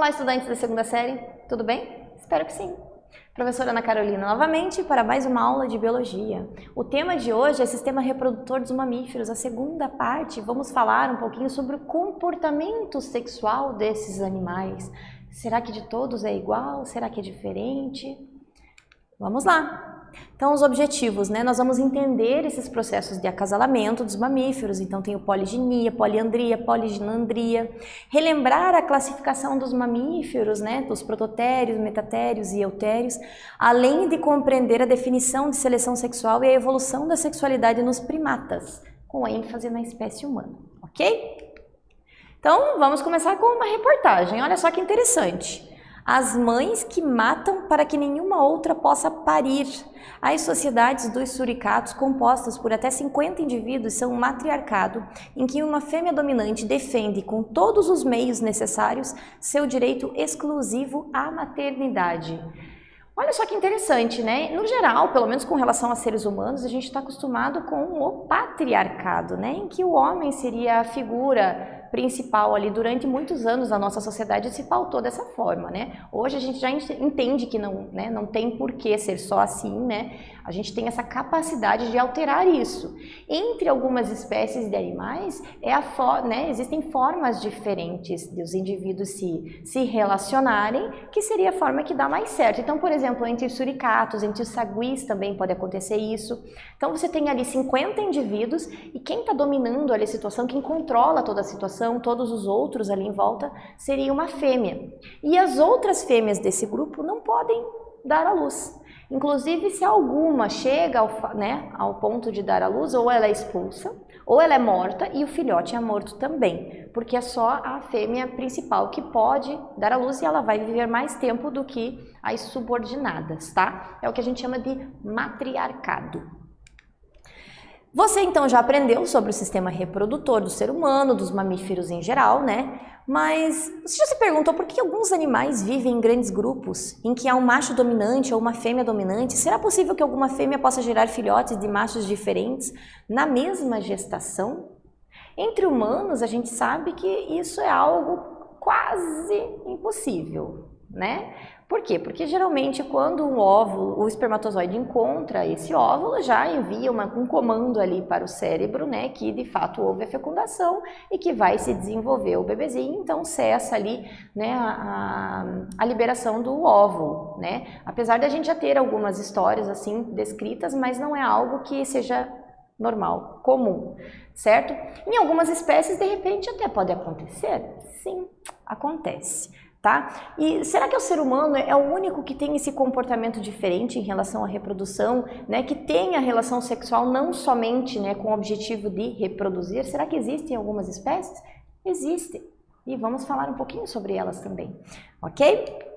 Olá, estudantes da segunda série, tudo bem? Espero que sim. Professora Ana Carolina novamente para mais uma aula de Biologia. O tema de hoje é Sistema Reprodutor dos Mamíferos. A segunda parte, vamos falar um pouquinho sobre o comportamento sexual desses animais. Será que de todos é igual? Será que é diferente? Vamos lá! Então, os objetivos, né? Nós vamos entender esses processos de acasalamento dos mamíferos. Então, tem o poliginia, poliandria, poliginandria. Relembrar a classificação dos mamíferos, né? Dos prototérios, metatérios e eutérios, além de compreender a definição de seleção sexual e a evolução da sexualidade nos primatas, com ênfase na espécie humana, ok? Então, vamos começar com uma reportagem. Olha só que interessante. As mães que matam para que nenhuma outra possa parir. As sociedades dos suricatos, compostas por até 50 indivíduos, são um matriarcado em que uma fêmea dominante defende com todos os meios necessários seu direito exclusivo à maternidade. Olha só que interessante, né? No geral, pelo menos com relação a seres humanos, a gente está acostumado com o patriarcado, né? Em que o homem seria a figura principal ali durante muitos anos a nossa sociedade se pautou dessa forma, né? Hoje a gente já entende que não, né, não tem por que ser só assim, né? A gente tem essa capacidade de alterar isso. Entre algumas espécies de animais, existem formas diferentes dos indivíduos se relacionarem, que seria a forma que dá mais certo. Então, por exemplo, entre os suricatos, entre os saguis também pode acontecer isso. Então, você tem ali 50 indivíduos e quem está dominando ali a situação, quem controla toda a situação, todos os outros ali em volta, seria uma fêmea. E as outras fêmeas desse grupo não podem dar à luz. Inclusive, se alguma chega ao ponto de dar à luz, ou ela é expulsa, ou ela é morta e o filhote é morto também, porque é só a fêmea principal que pode dar à luz e ela vai viver mais tempo do que as subordinadas, tá? É o que a gente chama de matriarcado. Você então já aprendeu sobre o sistema reprodutor do ser humano, dos mamíferos em geral, né? Mas você já se perguntou por que alguns animais vivem em grandes grupos, em que há um macho dominante ou uma fêmea dominante? Será possível que alguma fêmea possa gerar filhotes de machos diferentes na mesma gestação? Entre humanos, a gente sabe que isso é algo quase impossível, né? Por quê? Porque geralmente quando o espermatozoide encontra esse óvulo, já envia um comando ali para o cérebro, né, que de fato houve a fecundação e que vai se desenvolver o bebezinho, então cessa ali, né, a liberação do óvulo, né? Apesar de a gente já ter algumas histórias assim descritas, mas não é algo que seja normal, comum, certo? Em algumas espécies, de repente, até pode acontecer? Sim, acontece. Tá? E será que o ser humano é o único que tem esse comportamento diferente em relação à reprodução, né? Que tem a relação sexual não somente, né, com o objetivo de reproduzir? Será que existem algumas espécies? Existem. E vamos falar um pouquinho sobre elas também, ok?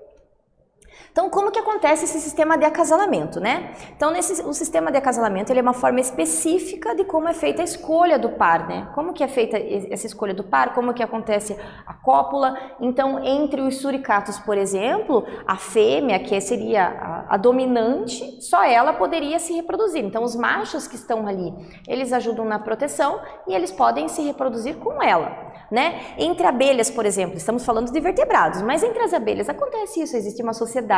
Então, como que acontece esse sistema de acasalamento, né? Então, o sistema de acasalamento ele é uma forma específica de como é feita a escolha do par, né? Como que é feita essa escolha do par, como que acontece a cópula. Então, entre os suricatos, por exemplo, a fêmea, que seria a dominante, só ela poderia se reproduzir. Então, os machos que estão ali, eles ajudam na proteção e eles podem se reproduzir com ela. Né? Entre abelhas, por exemplo, estamos falando de vertebrados, mas entre as abelhas acontece isso, existe uma sociedade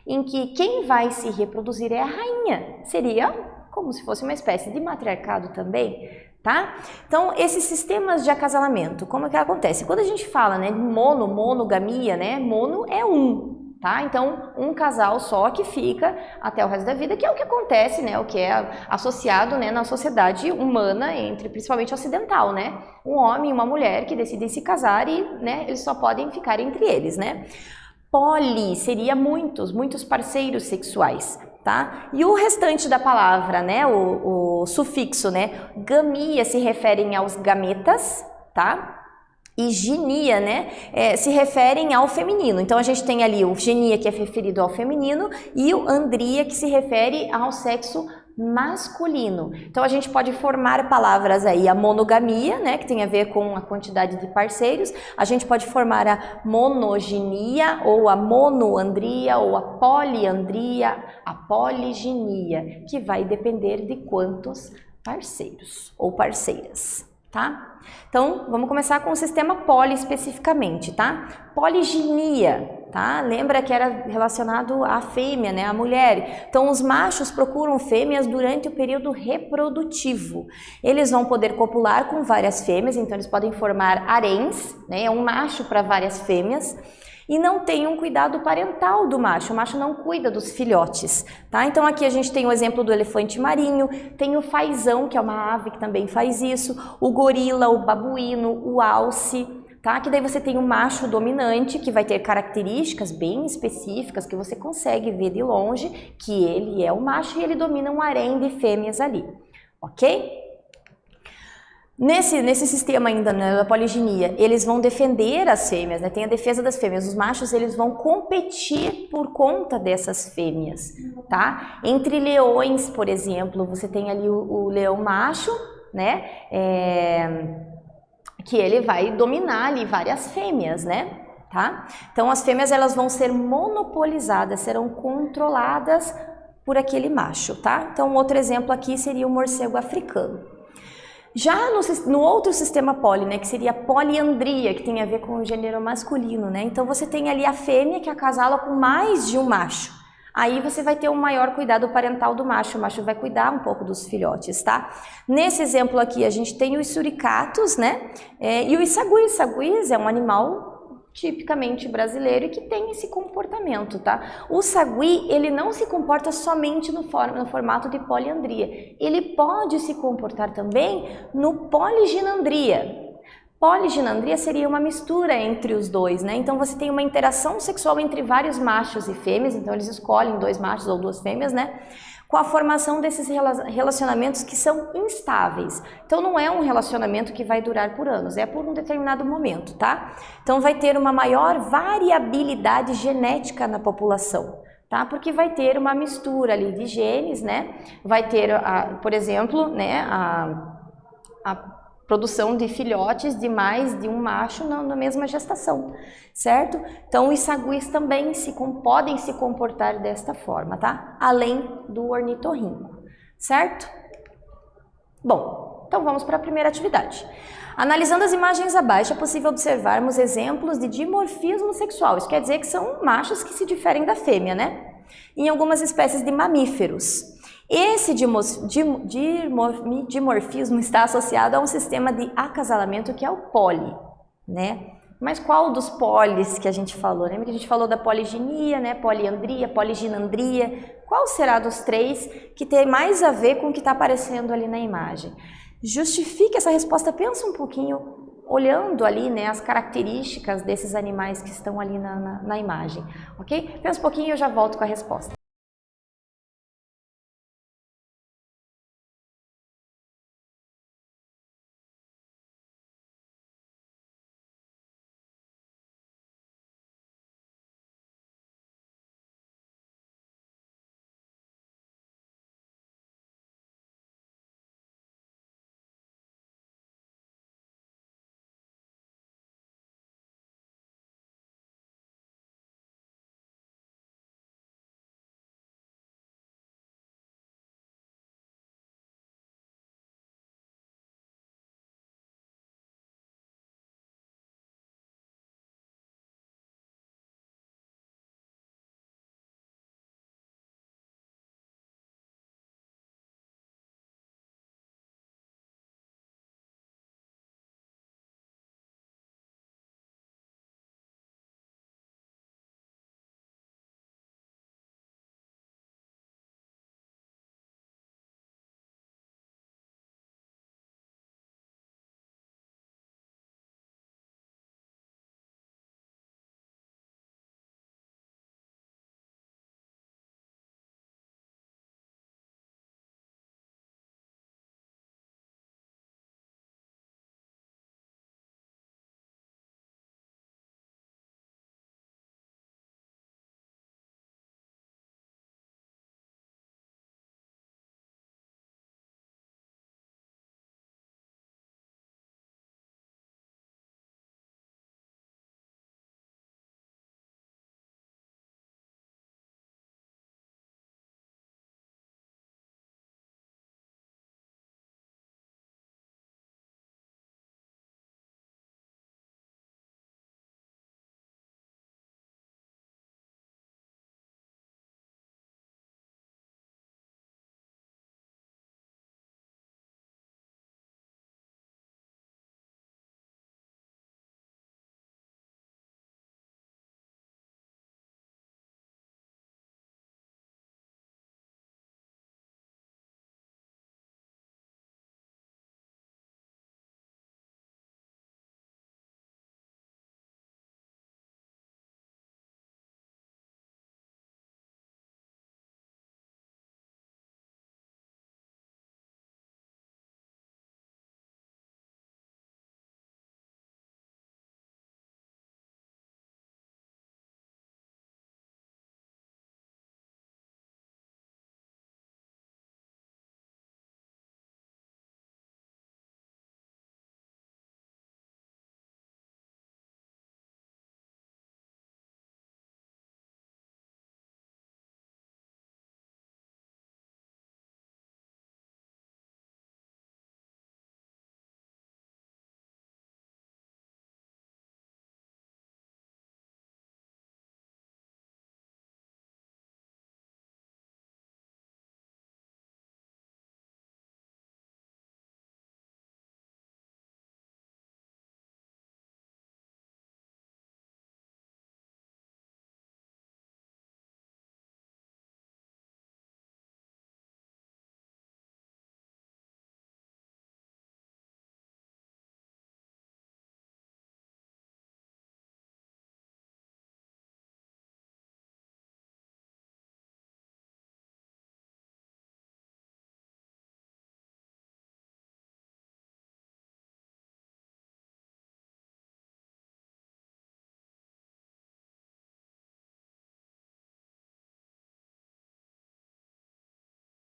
em que quem vai se reproduzir é a rainha, seria como se fosse uma espécie de matriarcado também, tá? Então, esses sistemas de acasalamento, como é que acontece? Quando a gente fala, né, de monogamia, né, mono é um. Tá? Então, um casal só que fica até o resto da vida, que é o que acontece, né? O que é associado, né, na sociedade humana, principalmente ocidental, né? Um homem e uma mulher que decidem se casar e, né, eles só podem ficar entre eles, né? Poli seria muitos parceiros sexuais, tá? E o restante da palavra, né, o sufixo, né, gamia se referem aos gametas, tá? E ginia, né, se referem ao feminino. Então, a gente tem ali o genia, que é referido ao feminino, e o andria, que se refere ao sexo masculino. Então, a gente pode formar palavras aí, a monogamia, né, que tem a ver com a quantidade de parceiros. A gente pode formar a monoginia, ou a monoandria, ou a poliandria, a poliginia, que vai depender de quantos parceiros ou parceiras. tá? Então, vamos começar com o sistema poli especificamente, tá? Poliginia, tá? Lembra que era relacionado à fêmea, né? À mulher. Então, os machos procuram fêmeas durante o período reprodutivo. Eles vão poder copular com várias fêmeas, então eles podem formar haréns, né? É um macho para várias fêmeas. E não tem um cuidado parental do macho, o macho não cuida dos filhotes, tá? Então aqui a gente tem o exemplo do elefante marinho, tem o fazão, que é uma ave que também faz isso, o gorila, o babuíno, o alce, tá? Que daí você tem o macho dominante, que vai ter características bem específicas, que você consegue ver de longe, que ele é o macho e ele domina um harém de fêmeas ali, ok? Nesse sistema ainda, né, da poliginia, eles vão defender as fêmeas, né? Tem a defesa das fêmeas. Os machos, eles vão competir por conta dessas fêmeas, tá? Entre leões, por exemplo, você tem ali o leão macho, né? Que ele vai dominar ali várias fêmeas, né? Tá? Então, as fêmeas, elas vão ser monopolizadas, serão controladas por aquele macho, tá? Então, outro exemplo aqui seria o morcego africano. Já no outro sistema poli, né, que seria a poliandria, que tem a ver com o gênero masculino, né? Então você tem ali a fêmea que acasala com mais de um macho. Aí você vai ter um maior cuidado parental do macho, o macho vai cuidar um pouco dos filhotes, tá? Nesse exemplo aqui a gente tem os suricatos, né? E os saguis. Saguis é um animal tipicamente brasileiro e que tem esse comportamento, tá? O sagui, ele não se comporta somente no formato de poliandria, ele pode se comportar também no poliginandria. Poliginandria seria uma mistura entre os dois, né? Então você tem uma interação sexual entre vários machos e fêmeas, então eles escolhem dois machos ou duas fêmeas, né? Com a formação desses relacionamentos que são instáveis. Então não é um relacionamento que vai durar por anos, é por um determinado momento, tá? Então vai ter uma maior variabilidade genética na população, tá? Porque vai ter uma mistura ali de genes, né? Vai ter, por exemplo, né, a produção de filhotes de mais de um macho na mesma gestação, certo? Então os saguis também podem se comportar desta forma, tá? Além do ornitorrinco, certo? Bom, então vamos para a primeira atividade. Analisando as imagens abaixo, é possível observarmos exemplos de dimorfismo sexual. Isso quer dizer que são machos que se diferem da fêmea, né? Em algumas espécies de mamíferos. Esse dimorfismo está associado a um sistema de acasalamento que é o poli, né? Mas qual dos polis que a gente falou? Lembra que a gente falou da poliginia, né? Poliandria, poliginandria. Qual será dos três que tem mais a ver com o que está aparecendo ali na imagem? Justifique essa resposta, pensa um pouquinho, olhando ali, né, as características desses animais que estão ali na imagem, ok? Pensa um pouquinho e eu já volto com a resposta.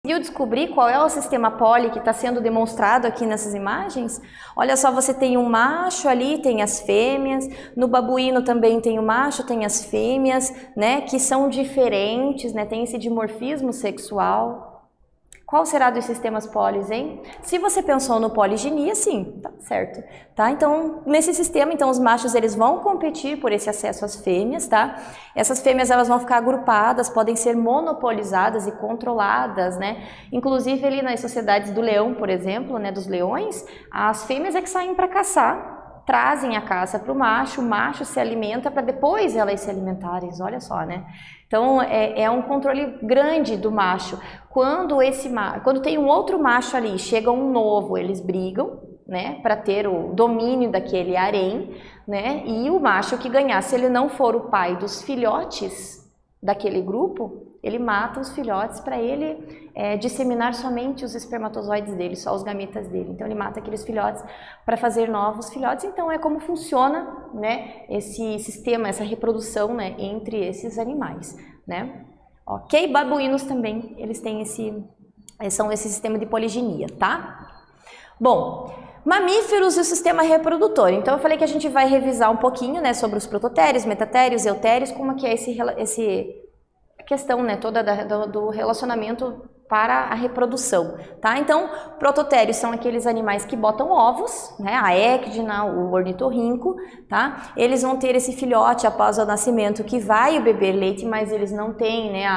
conseguiu descobrir qual é o sistema poli que está sendo demonstrado aqui nessas imagens? Olha só, você tem um macho ali, tem as fêmeas, no babuíno também tem o macho, tem as fêmeas, né, que são diferentes, né, tem esse dimorfismo sexual. Qual será dos sistemas polis, hein? Se você pensou no poligenia, sim, tá certo, tá? Então, nesse sistema, então, os machos, eles vão competir por esse acesso às fêmeas, tá? Essas fêmeas, elas vão ficar agrupadas, podem ser monopolizadas e controladas, né? Inclusive, ali nas sociedades do leão, por exemplo, né, dos leões, as fêmeas é que saem para caçar, trazem a caça para o macho se alimenta para depois elas se alimentarem, olha só, né? Então, é um controle grande do macho. Quando tem um outro macho ali, chega um novo, eles brigam, né, para ter o domínio daquele harém, né, e o macho que ganhar, se ele não for o pai dos filhotes daquele grupo, ele mata os filhotes para ele disseminar somente os espermatozoides dele, só os gametas dele. Então ele mata aqueles filhotes para fazer novos filhotes. Então é como funciona, né, esse sistema, essa reprodução, né, entre esses animais, né? Ok, babuínos também, eles têm são esse sistema de poligenia, tá? Bom, mamíferos e o sistema reprodutor. Então eu falei que a gente vai revisar um pouquinho, né, sobre os prototérios, metatérios, eutérios, como que é a questão, né, toda do relacionamento para a reprodução, tá? Então, prototérios são aqueles animais que botam ovos, né? A ecdna, o ornitorrinco, tá? Eles vão ter esse filhote após o nascimento que vai beber leite, mas eles não têm, né?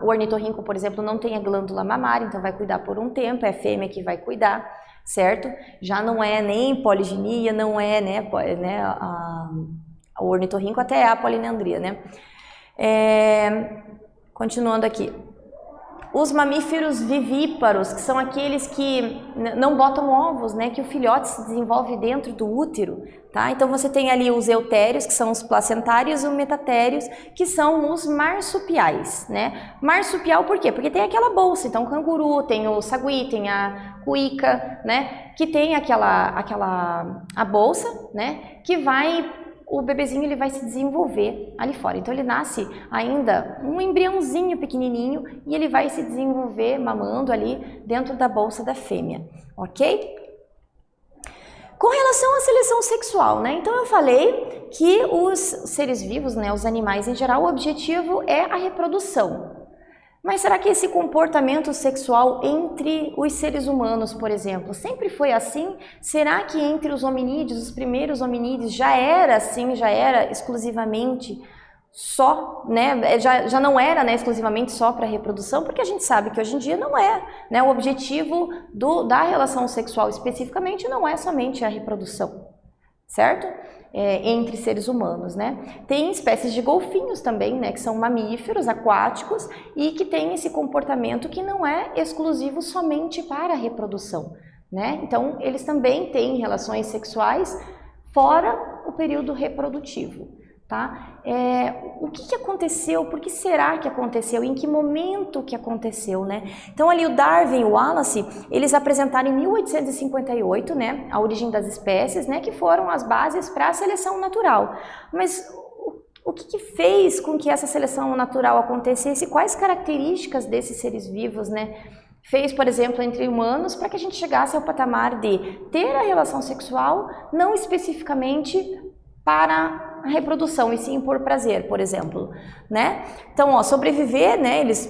O ornitorrinco, por exemplo, não tem a glândula mamária, então vai cuidar por um tempo, é a fêmea que vai cuidar, certo? Já não é nem poligenia, não é, né, o ornitorrinco até é a polinandria, né? Continuando aqui. Os mamíferos vivíparos, que são aqueles que não botam ovos, né, que o filhote se desenvolve dentro do útero, tá? Então você tem ali os eutérios, que são os placentários, e os metatérios, que são os marsupiais, né? Marsupial por quê? Porque tem aquela bolsa, então o canguru, tem o sagui, tem a cuíca, né, que tem a bolsa, né, que o bebezinho ele vai se desenvolver ali fora. Então ele nasce ainda um embriãozinho pequenininho e ele vai se desenvolver mamando ali dentro da bolsa da fêmea, ok? Com relação à seleção sexual, né? Então eu falei que os seres vivos, né, os animais em geral, o objetivo é a reprodução. Mas será que esse comportamento sexual entre os seres humanos, por exemplo, sempre foi assim? Será que entre os hominídeos, os primeiros hominídeos, já era assim, já era exclusivamente só, né? Já não era, né, exclusivamente só para reprodução? Porque a gente sabe que hoje em dia não é, né? O objetivo da relação sexual especificamente não é somente a reprodução, certo? Entre seres humanos, né? Tem espécies de golfinhos também, né, que são mamíferos aquáticos e que têm esse comportamento que não é exclusivo somente para a reprodução, né? Então, eles também têm relações sexuais fora o período reprodutivo, tá? O que aconteceu? Por que será que aconteceu? Em que momento que aconteceu, né? Então ali o Darwin e o Wallace, eles apresentaram em 1858, né, a origem das espécies, né, que foram as bases para a seleção natural. Mas o que fez com que essa seleção natural acontecesse? Quais características desses seres vivos, né, fez, por exemplo, entre humanos para que a gente chegasse ao patamar de ter a relação sexual não especificamente para a reprodução, e sim por prazer, por exemplo, né? Então, ó, sobreviver, né, eles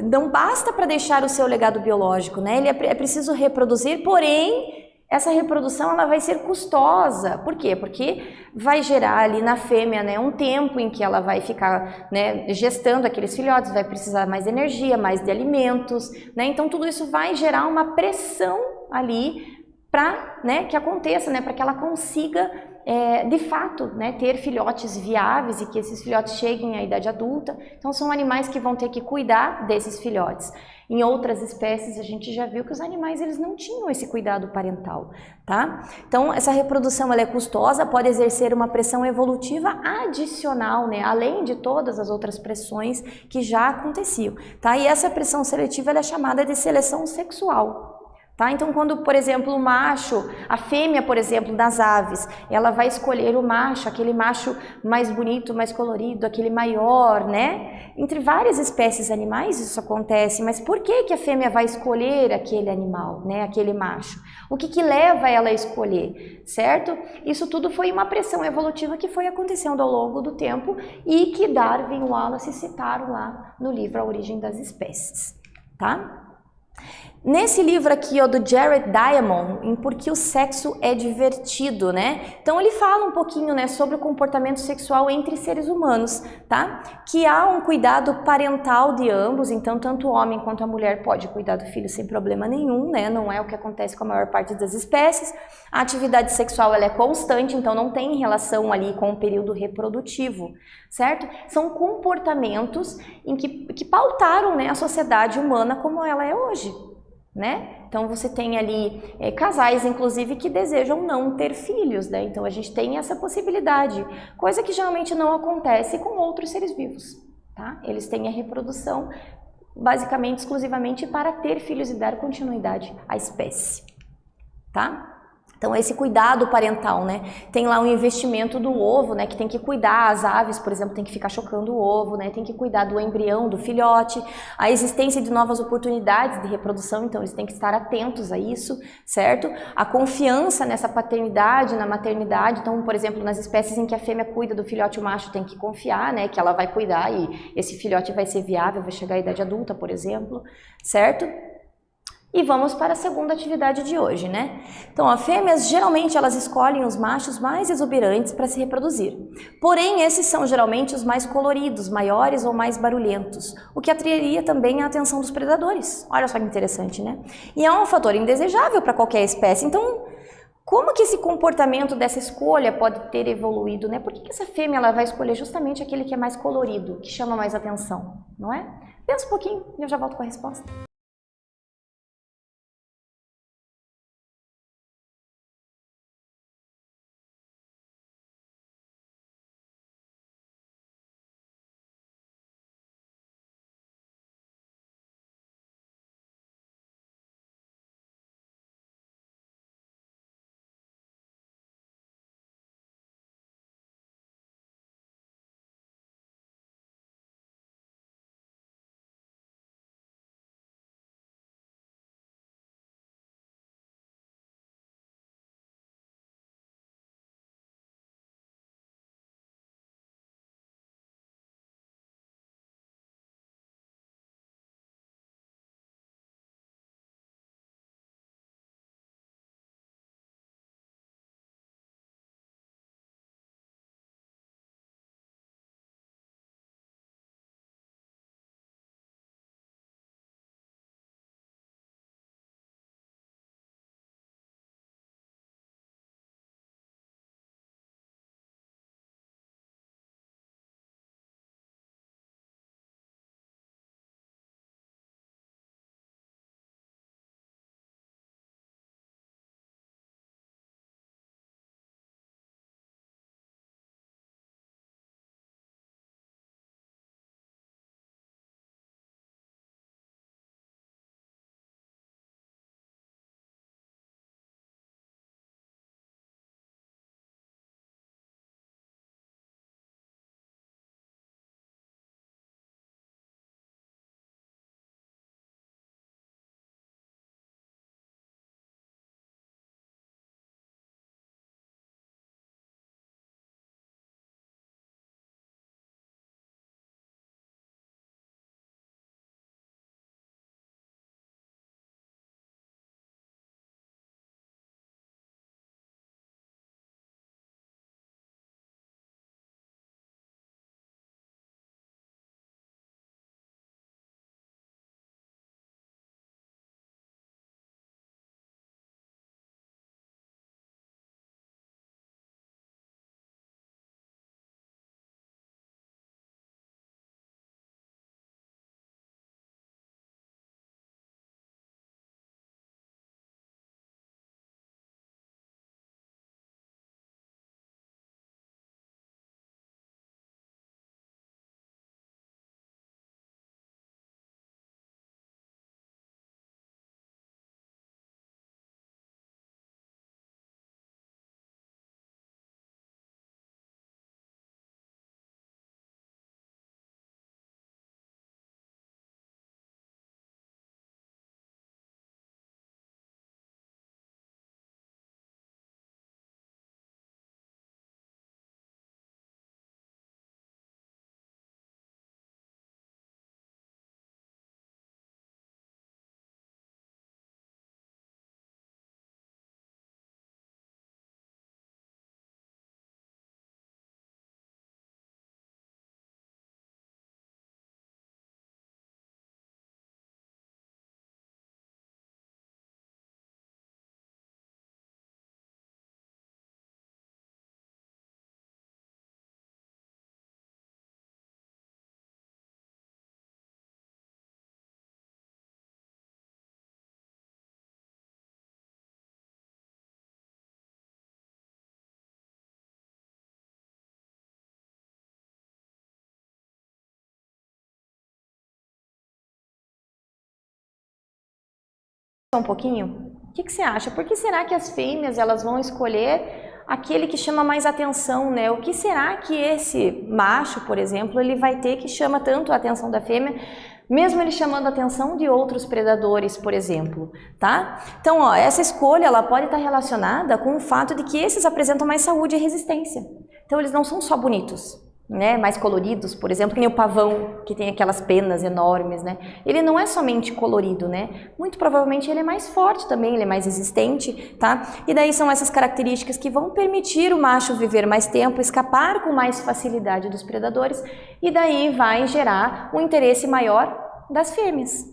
não basta para deixar o seu legado biológico, né? É preciso reproduzir, porém, essa reprodução ela vai ser custosa. Por quê? Porque vai gerar ali na fêmea, né, um tempo em que ela vai ficar, né, gestando aqueles filhotes, vai precisar mais de energia, mais de alimentos, né? Então, tudo isso vai gerar uma pressão ali para, né, que aconteça, né, para que ela consiga de fato, né, ter filhotes viáveis e que esses filhotes cheguem à idade adulta. Então são animais que vão ter que cuidar desses filhotes. Em outras espécies a gente já viu que os animais eles não tinham esse cuidado parental, tá? Então essa reprodução ela é custosa, pode exercer uma pressão evolutiva adicional, né, além de todas as outras pressões que já aconteciam, tá? E essa pressão seletiva ela é chamada de seleção sexual. Tá? Então, quando, por exemplo, o macho, a fêmea, por exemplo, das aves, ela vai escolher o macho, aquele macho mais bonito, mais colorido, aquele maior, né? Entre várias espécies animais isso acontece, mas por que que a fêmea vai escolher aquele animal, né? Aquele macho? O que que leva ela a escolher, certo? Isso tudo foi uma pressão evolutiva que foi acontecendo ao longo do tempo e que Darwin e Wallace citaram lá no livro A Origem das Espécies, tá? Nesse livro aqui, ó, do Jared Diamond, em Por que o Sexo é Divertido, né? Então ele fala um pouquinho, né, sobre o comportamento sexual entre seres humanos, tá? Que há um cuidado parental de ambos, então tanto o homem quanto a mulher pode cuidar do filho sem problema nenhum, né? Não é o que acontece com a maior parte das espécies. A atividade sexual ela é constante, então não tem relação ali com o período reprodutivo, certo? São comportamentos em que pautaram, né, a sociedade humana como ela é hoje. Né? Então você tem ali casais, inclusive, que desejam não ter filhos, né? Então a gente tem essa possibilidade, coisa que geralmente não acontece com outros seres vivos, tá? Eles têm a reprodução basicamente, exclusivamente para ter filhos e dar continuidade à espécie, tá? Então esse cuidado parental, né? Tem lá o investimento do ovo, né? Que tem que cuidar, as aves, por exemplo, tem que ficar chocando o ovo, né? Tem que cuidar do embrião, do filhote, a existência de novas oportunidades de reprodução, então eles têm que estar atentos a isso, certo? A confiança nessa paternidade, na maternidade, então, por exemplo, nas espécies em que a fêmea cuida do filhote, o macho tem que confiar, né? Que ela vai cuidar e esse filhote vai ser viável, vai chegar à idade adulta, por exemplo, certo? E vamos para a segunda atividade de hoje, né? Então, as fêmeas, geralmente, elas escolhem os machos mais exuberantes para se reproduzir. Porém, esses são geralmente os mais coloridos, maiores ou mais barulhentos, o que atrairia também a atenção dos predadores. Olha só que interessante, né? E é um fator indesejável para qualquer espécie. Então, como que esse comportamento dessa escolha pode ter evoluído, né? Por que essa fêmea ela vai escolher justamente aquele que é mais colorido, que chama mais atenção, não é? Pensa um pouquinho e eu já volto com a resposta. um pouquinho? O que você acha? Por que será que as fêmeas elas vão escolher aquele que chama mais atenção, né? O que será que esse macho, por exemplo, ele vai ter que chama tanto a atenção da fêmea, mesmo ele chamando a atenção de outros predadores, por exemplo, tá? Então, ó, essa escolha ela pode estar relacionada com o fato de que esses apresentam mais saúde e resistência. Então, eles não são só bonitos, né, mais coloridos, por exemplo, que nem o pavão, que tem aquelas penas enormes, né? Ele não é somente colorido, né? Muito provavelmente ele é mais forte também, ele é mais resistente, tá? E daí são essas características que vão permitir o macho viver mais tempo, escapar com mais facilidade dos predadores, e daí vai gerar um interesse maior das fêmeas.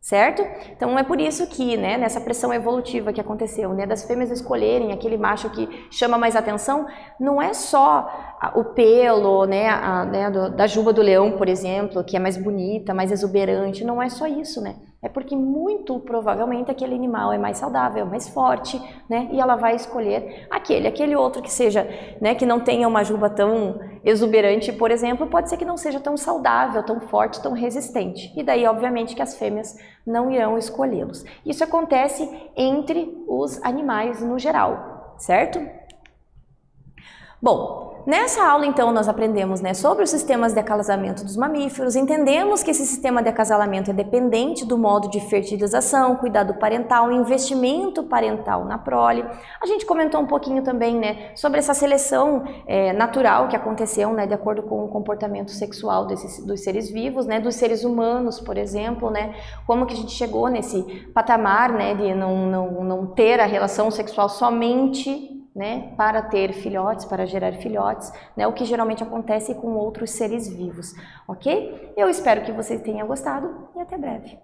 Certo? Então é por isso que, né, nessa pressão evolutiva que aconteceu, né, das fêmeas escolherem aquele macho que chama mais atenção, não é só o pelo, né, da juba do leão, por exemplo, que é mais bonita, mais exuberante, não é só isso, né? É porque muito provavelmente aquele animal é mais saudável, mais forte, né? E ela vai escolher aquele outro que seja, né, que não tenha uma juba tão exuberante, por exemplo, pode ser que não seja tão saudável, tão forte, tão resistente. E daí, obviamente, que as fêmeas não irão escolhê-los. Isso acontece entre os animais no geral, certo? Bom, nessa aula então nós aprendemos, né, sobre os sistemas de acasalamento dos mamíferos, entendemos que esse sistema de acasalamento é dependente do modo de fertilização, cuidado parental, investimento parental na prole. A gente comentou um pouquinho também, né, sobre essa seleção natural que aconteceu, né, de acordo com o comportamento sexual dos seres vivos, né, dos seres humanos, por exemplo, né, como que a gente chegou nesse patamar, né, de não ter a relação sexual somente, né, para ter filhotes, para gerar filhotes, né, o que geralmente acontece com outros seres vivos, ok? Eu espero que vocês tenham gostado e até breve.